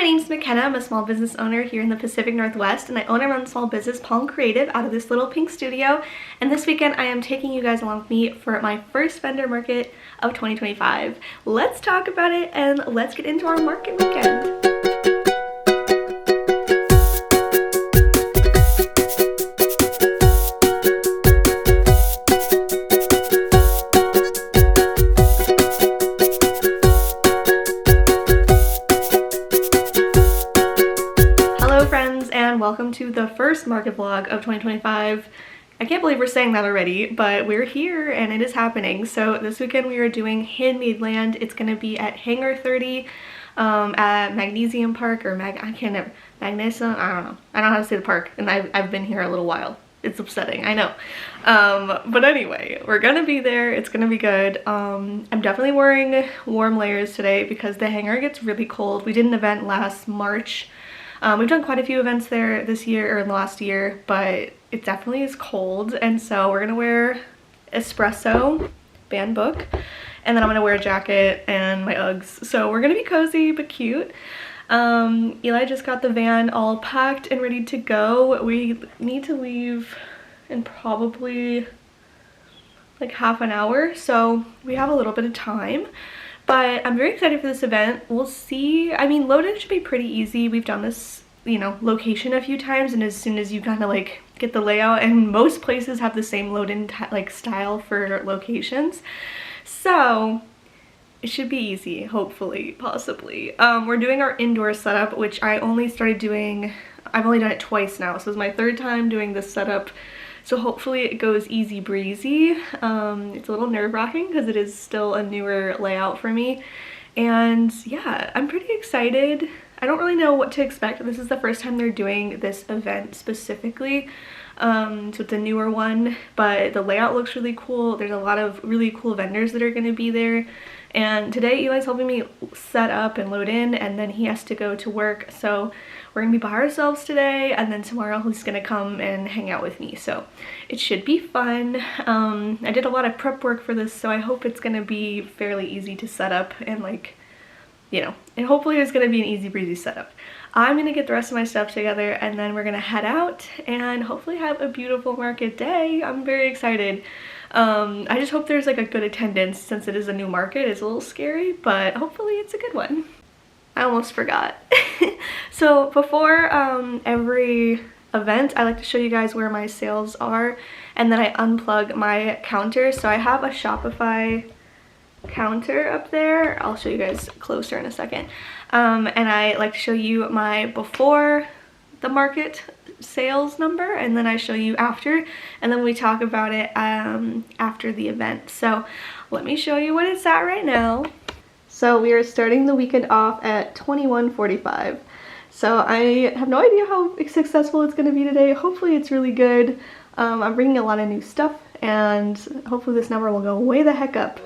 name's McKenna. I'm a small business owner here in the Pacific Northwest, and I own and run small business Palm Creative out of this little pink studio. And this weekend I am taking you guys along with me for my first vendor market of 2025. Let's talk about it and let's get into our market weekend. Welcome to the first market vlog of 2025. I can't believe we're saying that already, but we're here and it is happening. So this weekend we are doing Handmadeland. It's going to be at Hangar 30 at Magnesium Park or Magnesium. I don't know. I don't know how to say the park, and I've been here a little while. It's upsetting, I know. But anyway, we're gonna be there. It's gonna be good. I'm definitely wearing warm layers today because the hangar gets really cold. We did an event last March. We've done quite a few events there this year or last year, but it definitely is cold, and so we're gonna wear espresso band book, and then I'm gonna wear a jacket and my Uggs. So we're gonna be cozy but cute. Eli just got the van all packed and ready to go. We need to leave in probably like half an hour, so we have a little bit of time. But I'm very excited for this event. We'll see. I mean, load-in should be pretty easy. We've done this, you know, location a few times, and as soon as you kind of like get the layout, and most places have the same load-in like style for locations, so it should be easy, hopefully, possibly. We're doing our indoor setup, which I've only done it twice now, so it's my third time doing this setup. So hopefully it goes easy breezy. It's a little nerve-wracking because it is still a newer layout for me. And yeah, I'm pretty excited. I don't really know what to expect. This is the first time they're doing this event specifically. So it's a newer one, but the layout looks really cool. There's a lot of really cool vendors that are going to be there. And today Eli's helping me set up and load in, and then he has to go to work. So we're gonna be by ourselves today, and then tomorrow he's gonna come and hang out with me. So it should be fun. I did a lot of prep work for this, so I hope it's gonna be fairly easy to set up, and like, you know, and hopefully it's gonna be an easy breezy setup. I'm gonna get the rest of my stuff together, and then we're gonna head out and hopefully have a beautiful market day. I'm very excited. I just hope there's like a good attendance since it is a new market. It's a little scary, but hopefully it's a good one. I almost forgot. So before every event, I like to show you guys where my sales are, and then I unplug my counter. So I have a Shopify counter up there. I'll show you guys closer in a second. And I like to show you my before the market sales number, and then I show you after, and then we talk about it after the event. So let me show you what it's at right now. So we are starting the weekend off at 21:45. So I have no idea how successful it's going to be today. Hopefully it's really good. I'm bringing a lot of new stuff, and hopefully this number will go way the heck up.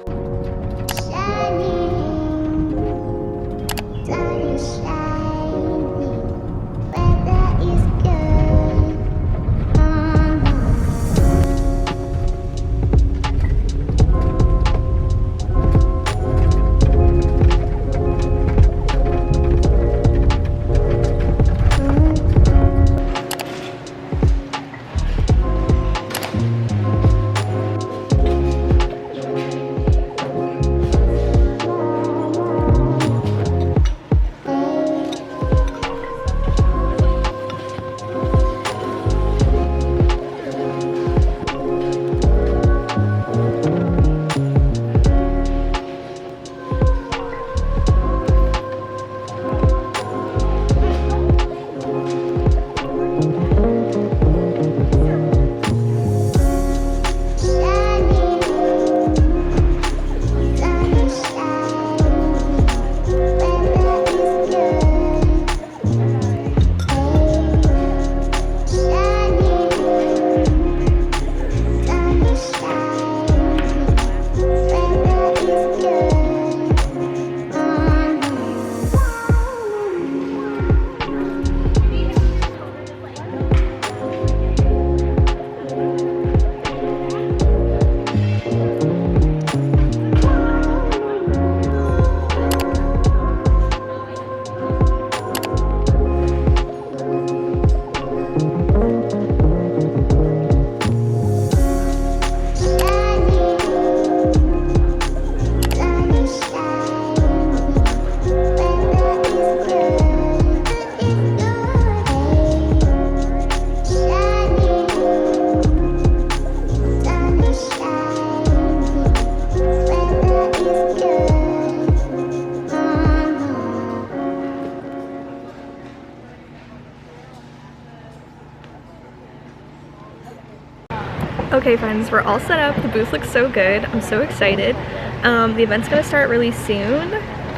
Okay friends, we're all set up. The booth looks so good. I'm so excited. The event's gonna start really soon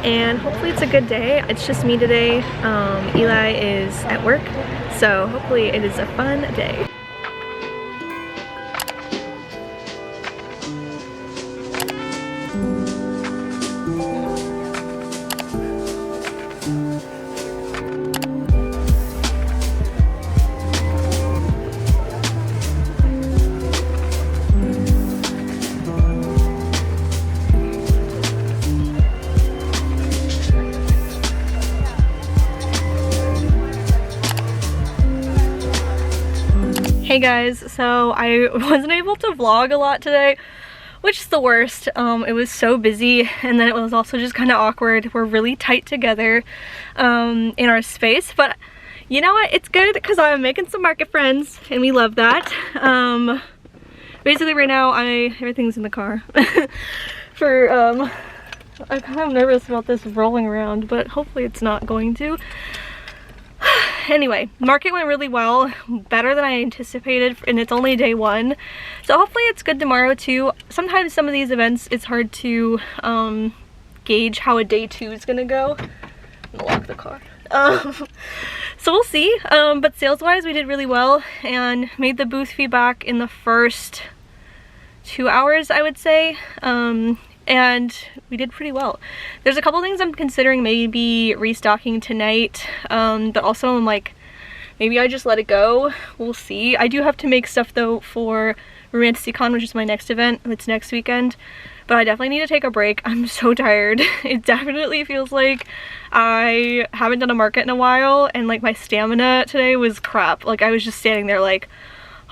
and hopefully it's a good day. It's just me today. Eli is at work, so hopefully it is a fun day. Hey guys, so I wasn't able to vlog a lot today, which is the worst. It was so busy, and then it was also just kind of awkward. We're really tight together in our space, but you know what? It's good because I'm making some market friends, and we love that. Basically right now, everything's in the car. I'm kind of nervous about this rolling around, but hopefully it's not going to. Anyway, market went really well, better than I anticipated, and it's only day one, so hopefully it's good tomorrow too. Sometimes some of these events, it's hard to gauge how a day two is gonna go. I'm gonna lock the car. So we'll see, but sales wise we did really well and made the booth feedback in the first 2 hours, I would say. And we did pretty well. There's a couple things I'm considering maybe restocking tonight, but also I'm like, maybe I just let it go. We'll see. I do have to make stuff though for Romanticon, which is my next event. It's next weekend, but I definitely need to take a break. I'm so tired. It definitely feels like I haven't done a market in a while, and like my stamina today was crap. Like I was just standing there like,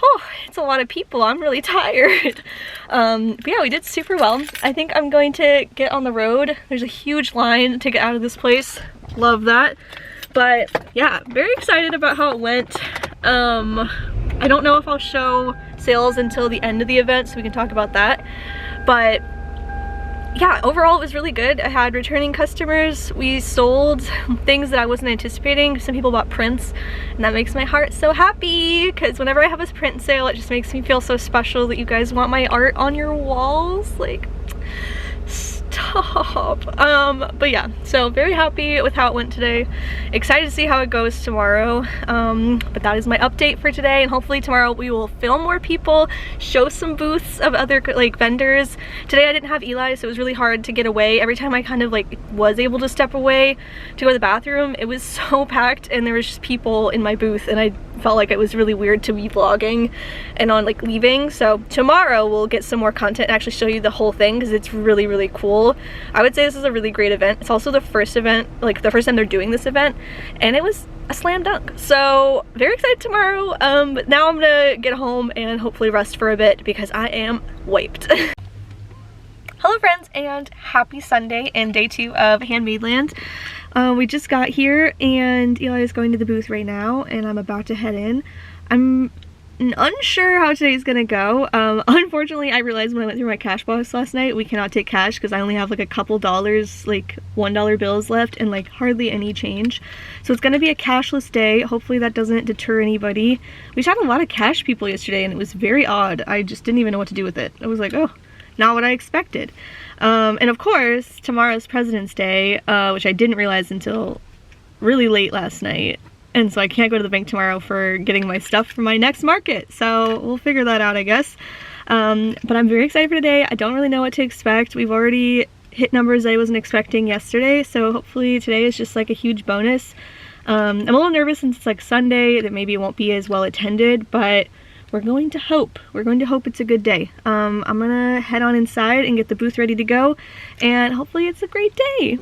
oh, it's a lot of people, I'm really tired. But yeah, we did super well. I think I'm going to get on the road. There's a huge line to get out of this place. Love that. But yeah, very excited about how it went. I don't know if I'll show sales until the end of the event, so we can talk about that. But yeah, overall it was really good. I had returning customers. We sold things that I wasn't anticipating. Some people bought prints, and that makes my heart so happy, because whenever I have this print sale, it just makes me feel so special that you guys want my art on your walls. Like, stop. But yeah, so very happy with how it went today. Excited to see how it goes tomorrow. But that is my update for today, and hopefully tomorrow we will film more people, show some booths of other like vendors. Today I didn't have Eli, so it was really hard to get away. Every time I kind of like was able to step away to go to the bathroom, it was so packed and there was just people in my booth, and I felt like it was really weird to be vlogging and on like leaving. So tomorrow we'll get some more content and actually show you the whole thing, because it's really, really cool. I would say this is a really great event. It's also the first event, like the first time they're doing this event, and it was a slam dunk. So very excited tomorrow. But now I'm gonna get home and hopefully rest for a bit because I am wiped. Hello friends, and happy Sunday and day 2 of Handmadeland. We just got here and Eli is going to the booth right now, and I'm about to head in. I'm unsure how today's gonna go. Unfortunately, I realized when I went through my cash box last night, we cannot take cash because I only have like a couple dollars, like $1 bills left, and like hardly any change. So it's gonna be a cashless day. Hopefully that doesn't deter anybody. We just had a lot of cash people yesterday and it was very odd. I just didn't even know what to do with it. I was like, oh, not what I expected. And of course, tomorrow's President's Day, which I didn't realize until really late last night. And so I can't go to the bank tomorrow for getting my stuff for my next market. So we'll figure that out, I guess. But I'm very excited for today. I don't really know what to expect. We've already hit numbers I wasn't expecting yesterday. So hopefully today is just like a huge bonus. I'm a little nervous since it's like Sunday, that maybe it won't be as well attended, but we're going to hope. We're going to hope it's a good day. I'm gonna head on inside and get the booth ready to go, and hopefully it's a great day.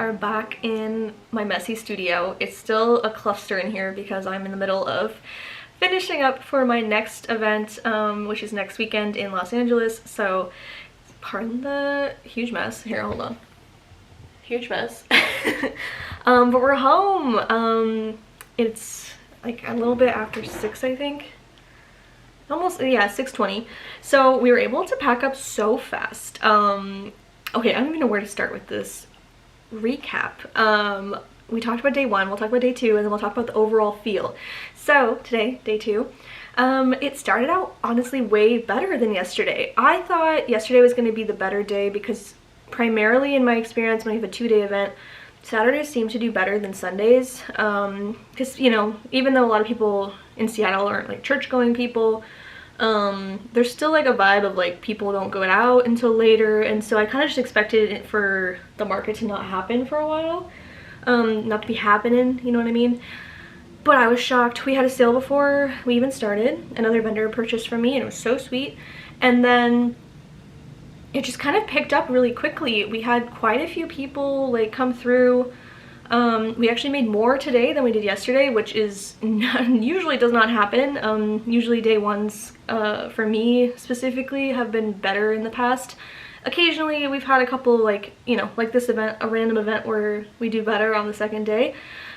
are back in my messy studio. It's still a cluster in here because I'm in the middle of finishing up for my next event, which is next weekend in Los Angeles. So pardon the huge mess. Here, hold on. Huge mess. But we're home. It's like a little bit after 6, I think. Almost, yeah, 6:20. So we were able to pack up so fast. Okay, I don't even know where to start with this recap. We talked about day 1, we'll talk about day 2, and then we'll talk about the overall feel. So today, day 2, it started out honestly way better than yesterday. I thought yesterday was going to be the better day because primarily in my experience when I have a 2-day event, Saturdays seem to do better than Sundays, because, you know, even though a lot of people in Seattle aren't like church-going people, there's still like a vibe of like people don't go out until later, and so I kind of just expected it for the market to not happen for a while, not to be happening, you know what I mean? But I was shocked. We had a sale before we even started. Another vendor purchased from me and it was so sweet, and then it just kind of picked up really quickly. We had quite a few people like come through. We actually made more today than we did yesterday, which is usually does not happen. Usually day 1s for me specifically have been better in the past. Occasionally we've had a couple like, you know, like this event, a random event where we do better on the second day.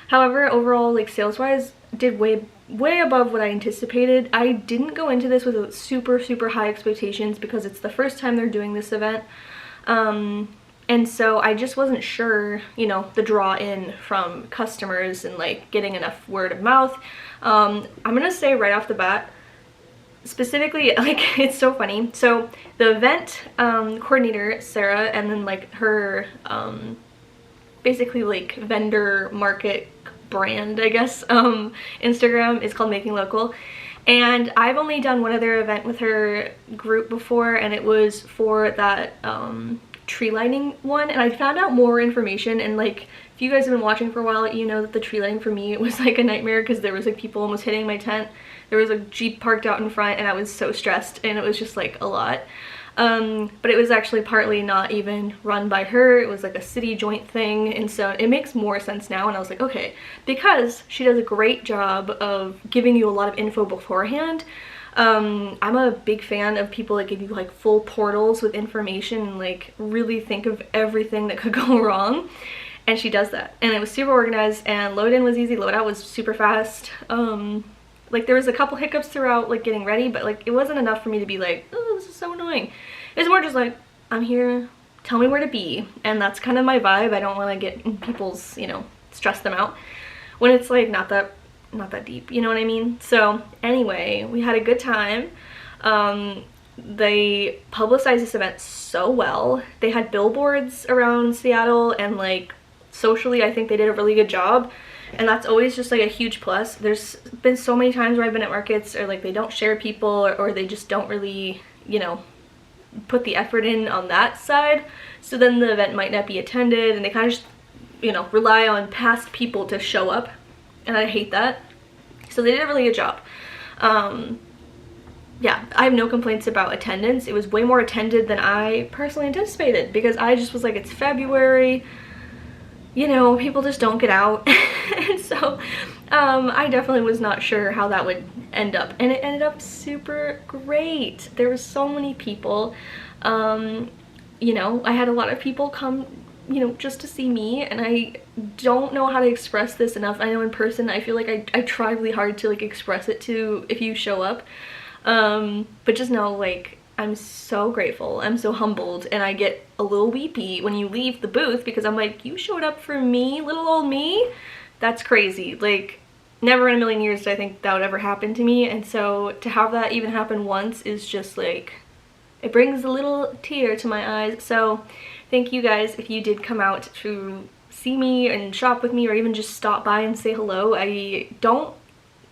However, overall, like sales wise, did way above what I anticipated. I didn't go into this with super high expectations because it's the first time they're doing this event. And so I just wasn't sure, you know, the draw in from customers and like getting enough word of mouth. I'm gonna say right off the bat, specifically, like, it's so funny. So the event coordinator, Sarah, and then like her basically like vendor market brand, I guess, Instagram is called Making Local. And I've only done one other event with her group before, and it was for that tree lighting one, and I found out more information. And like, if you guys have been watching for a while, you know that the tree lighting for me, it was like a nightmare because there was like people almost hitting my tent. There was a Jeep parked out in front and I was so stressed, and it was just like a lot. But it was actually partly not even run by her. It was like a city joint thing, and so it makes more sense now. And I was like, okay, because she does a great job of giving you a lot of info beforehand. I'm a big fan of people that give you like full portals with information and like really think of everything that could go wrong, and she does that. And it was super organized, and load in was easy, load out was super fast. Like there was a couple hiccups throughout like getting ready, but like it wasn't enough for me to be like, oh, this is so annoying. It's more just like, I'm here, tell me where to be. And that's kind of my vibe. I don't want to get in people's, you know, stress them out when it's like not that deep, you know what I mean? So anyway, we had a good time. They publicized this event so well. They had billboards around Seattle, and like socially I think they did a really good job, and that's always just like a huge plus. There's been so many times where I've been at markets or like they don't share people, or they just don't really, you know, put the effort in on that side, so then the event might not be attended, and they kind of just, you know, rely on past people to show up, and I hate that. So they did a really good job. Yeah, I have no complaints about attendance. It was way more attended than I personally anticipated, because I just was like, it's February, you know, people just don't get out. And so I definitely was not sure how that would end up, and it ended up super great. There were so many people. You know, I had a lot of people come, you know, just to see me, and I don't know how to express this enough. I know in person I feel like I try really hard to like express it to if you show up, but just know, like, I'm so grateful, I'm so humbled, and I get a little weepy when you leave the booth because I'm like, you showed up for me, little old me? That's crazy. Like, never in a million years did I think that would ever happen to me, and so to have that even happen once is just like, it brings a little tear to my eyes. So thank you guys if you did come out to see me and shop with me, or even just stop by and say hello. I don't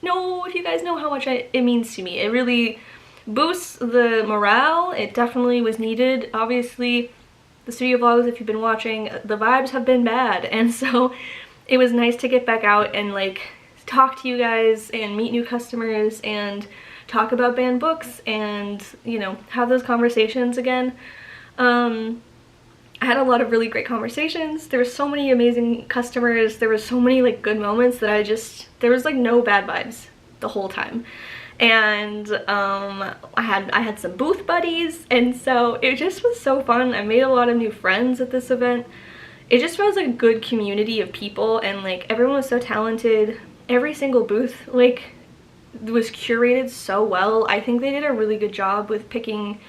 know if you guys know how much it means to me. It really boosts the morale. It definitely was needed. Obviously, the studio vlogs, if you've been watching, the vibes have been bad, and so it was nice to get back out and like talk to you guys and meet new customers and talk about banned books and, you know, have those conversations again. I had a lot of really great conversations. There were so many amazing customers. There were so many like good moments that there was like no bad vibes the whole time. And I had some booth buddies, and so it just was so fun. I made a lot of new friends at this event. It just feels like a good community of people, and like everyone was so talented. Every single booth like was curated so well. I think they did a really good job with picking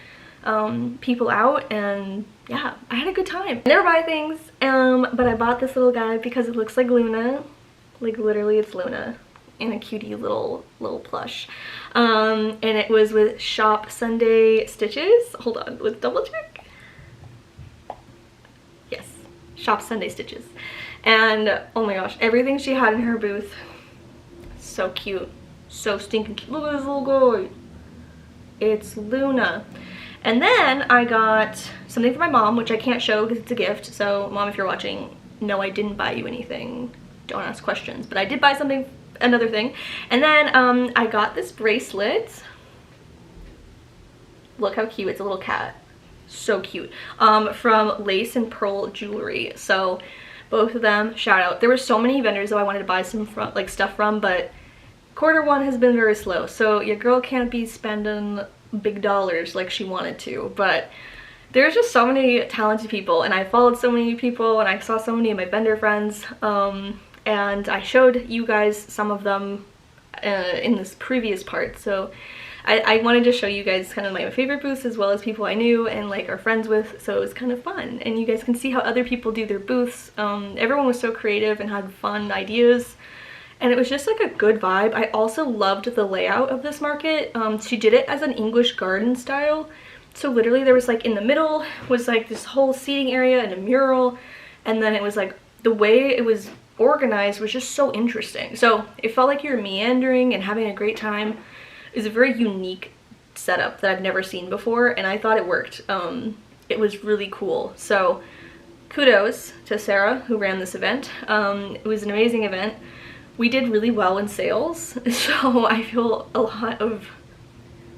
people out, and yeah, I had a good time. I never buy things, but I bought this little guy because it looks like Luna. Like literally it's Luna in a cutie little plush. And it was with Shop Sunday Stitches. Hold on, let's double check. Yes, Shop Sunday Stitches. And oh my gosh, everything she had in her booth, so cute. So stinking cute. Look at this little guy. It's Luna. And then I got something for my mom, which I can't show because it's a gift. So mom, if you're watching, no, I didn't buy you anything. Don't ask questions. But I did buy something, another thing. And then I got this bracelet. Look how cute. It's a little cat. So cute. From Lace and Pearl Jewelry. So both of them, shout out. There were so many vendors that I wanted to buy some from, like stuff from, but Q1 has been very slow. So your girl can't be spending big dollars like she wanted to, but there's just so many talented people, and I followed so many people, and I saw so many of my vendor friends, and I showed you guys some of them in this previous part. So I wanted to show you guys kind of my favorite booths as well as people I knew and like are friends with, so it was kind of fun, and you guys can see how other people do their booths. Everyone was so creative and had fun ideas. And it was just like a good vibe. I also loved the layout of this market. She did it as an English garden style. So literally there was like in the middle was like this whole seating area and a mural. And then it was like the way it was organized was just so interesting. So it felt like you were meandering and having a great time. It was a very unique setup that I've never seen before, and I thought it worked. It was really cool. So kudos to Sarah who ran this event. It was an amazing event. We did really well in sales, so I feel a lot of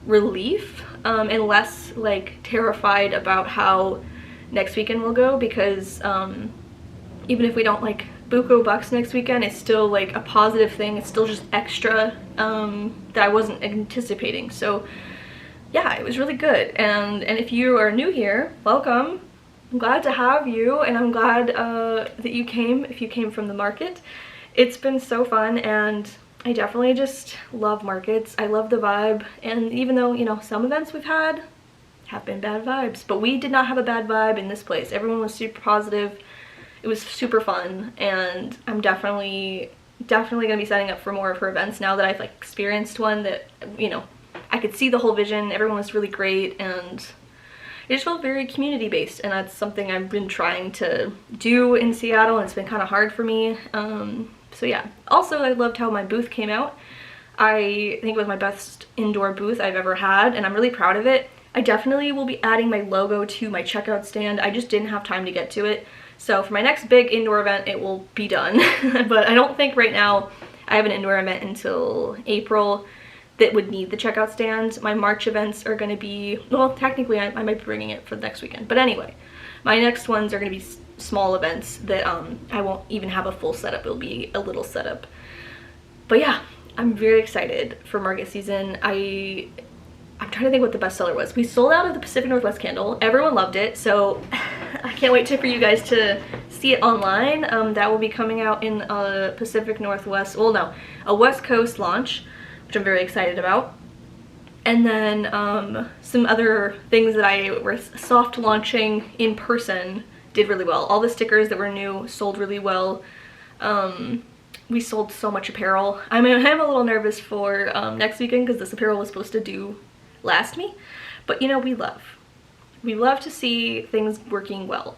relief and less like terrified about how next weekend will go, because even if we don't like buco bucks next weekend, it's still like a positive thing. It's still just extra that I wasn't anticipating. So yeah, it was really good. And if you are new here, welcome. I'm glad to have you, and I'm glad that you came, if you came from the market. It's been so fun, and I definitely just love markets. I love the vibe, and even though, you know, some events we've had have been bad vibes, but we did not have a bad vibe in this place. Everyone was super positive. It was super fun, and I'm definitely gonna be setting up for more of her events now that I've like experienced one that, you know, I could see the whole vision. Everyone was really great, and it just felt very community based, and that's something I've been trying to do in Seattle, and it's been kind of hard for me. So yeah, also I loved how my booth came out. I think it was my best indoor booth I've ever had, and I'm really proud of it. I definitely will be adding my logo to my checkout stand. I just didn't have time to get to it. So for my next big indoor event, it will be done. But I don't think right now I have an indoor event until April that would need the checkout stand. My March events are going to be, well, technically I might be bringing it for the next weekend. But anyway, my next ones are going to be small events that I won't even have a full setup. It'll be a little setup. But yeah, I'm very excited for market season. I'm trying to think what the bestseller was. We sold out of the Pacific Northwest candle. Everyone loved it, so I can't wait for you guys to see it online. That will be coming out in Pacific Northwest, well no, a West Coast launch, which I'm very excited about. And then some other things that I were soft launching in person did really well. All the stickers that were new sold really well. We sold so much apparel. I'm a little nervous for next weekend because this apparel was supposed to last me, but you know, we love to see things working well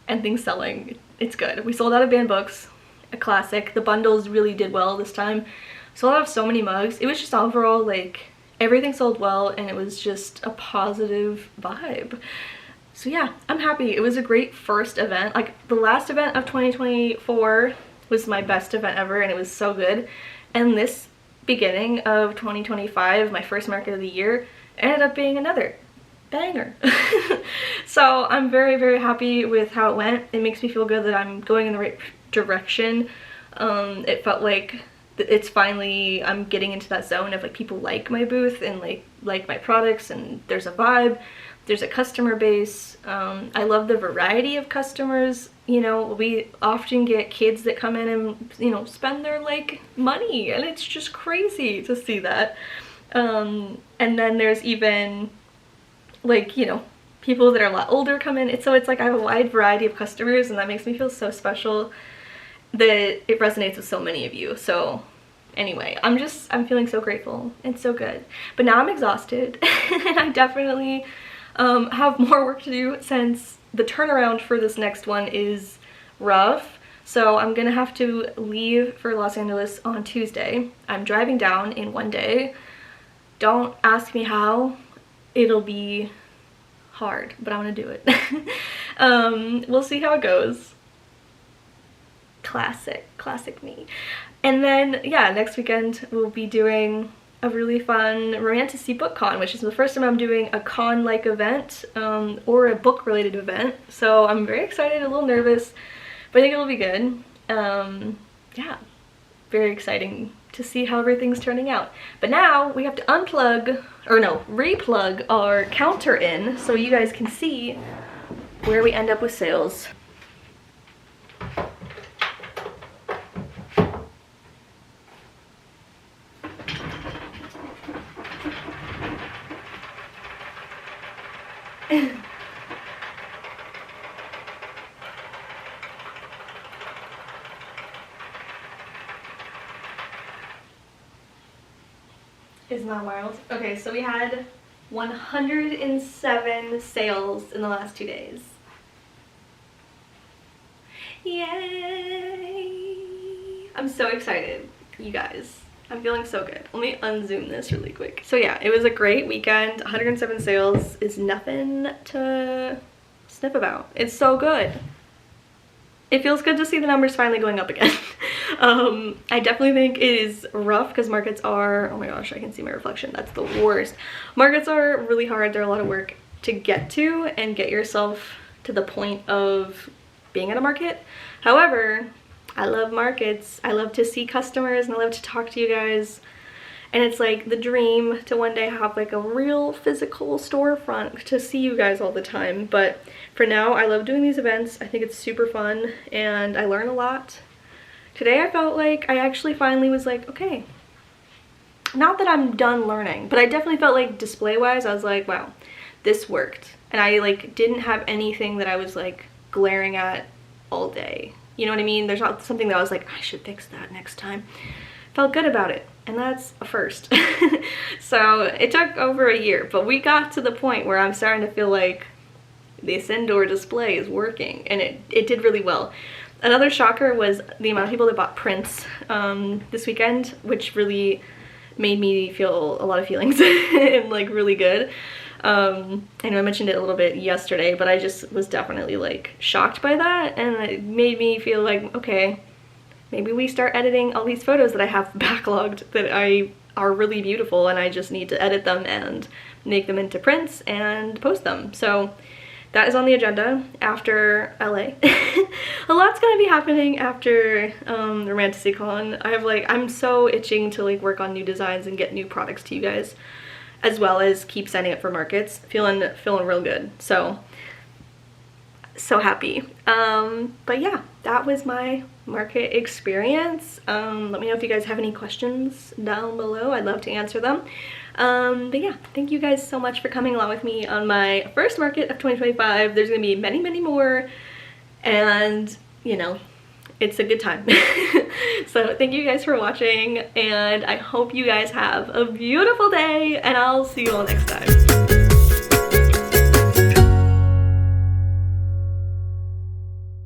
and things selling. It's good. We sold out of banned books, a classic. The bundles really did well this time. Sold out of so many mugs. It was just overall like everything sold well, and it was just a positive vibe. So yeah, I'm happy. It was a great first event. Like the last event of 2024 was my best event ever, and it was so good. And this beginning of 2025, my first market of the year, ended up being another banger. So I'm very, very happy with how it went. It makes me feel good that I'm going in the right direction. It felt like it's finally, I'm getting into that zone of like people like my booth and like my products, and there's a vibe, there's a customer base. I love the variety of customers. You know, we often get kids that come in and, you know, spend their like money, and it's just crazy to see that. And then there's even like, you know, people that are a lot older come in. So it's like I have a wide variety of customers, and that makes me feel so special that it resonates with so many of you. So anyway, I'm feeling so grateful and so good. But now I'm exhausted and I definitely have more work to do since the turnaround for this next one is rough. So I'm gonna have to leave for Los Angeles on Tuesday. I'm driving down in one day. Don't ask me how. It'll be hard, but I'm gonna do it. We'll see how it goes. Classic me. And then yeah, next weekend we'll be doing a really fun Romantasy Book Con, which is the first time I'm doing a con-like event, or a book related event. So I'm very excited, a little nervous, but I think it'll be good. Yeah, very exciting to see how everything's turning out. But now we have to unplug, or no, replug our counter in so you guys can see where we end up with sales. Isn't that wild? Okay, so we had 107 sales in the last 2 days. Yay! I'm so excited, you guys. I'm feeling so good. Let me unzoom this really quick. So yeah, it was a great weekend. 107 sales is nothing to sniff about. It's so good. It feels good to see the numbers finally going up again. I definitely think it is rough because markets are, oh my gosh, I can see my reflection. That's the worst. Markets are really hard. They're a lot of work to get to and get yourself to the point of being at a market. However, I love markets. I love to see customers and I love to talk to you guys. And it's like the dream to one day have like a real physical storefront to see you guys all the time. But for now, I love doing these events. I think it's super fun and I learn a lot. Today I felt like I actually finally was like, okay, not that I'm done learning, but I definitely felt like display wise, I was like, wow, this worked. And I like didn't have anything that I was like glaring at all day. You know what I mean? There's not something that I was like, I should fix that next time. Felt good about it. And that's a first. So it took over a year, but we got to the point where I'm starting to feel like this indoor display is working, and it did really well. Another shocker was the amount of people that bought prints this weekend, which really made me feel a lot of feelings and like really good. I know I mentioned it a little bit yesterday, but I just was definitely like shocked by that, and it made me feel like, okay, maybe we start editing all these photos that I have backlogged that are really beautiful, and I just need to edit them and make them into prints and post them. So that is on the agenda after LA. A lot's gonna be happening after RomantasyCon. I'm so itching to like work on new designs and get new products to you guys, as well as keep signing up for markets. Feeling real good. So happy. But yeah, that was my market experience. Let me know if you guys have any questions down below. I'd love to answer them. But yeah, thank you guys so much for coming along with me on my first market of 2025. There's gonna be many, many more, and you know, it's a good time. So thank you guys for watching, and I hope you guys have a beautiful day, and I'll see you all next time.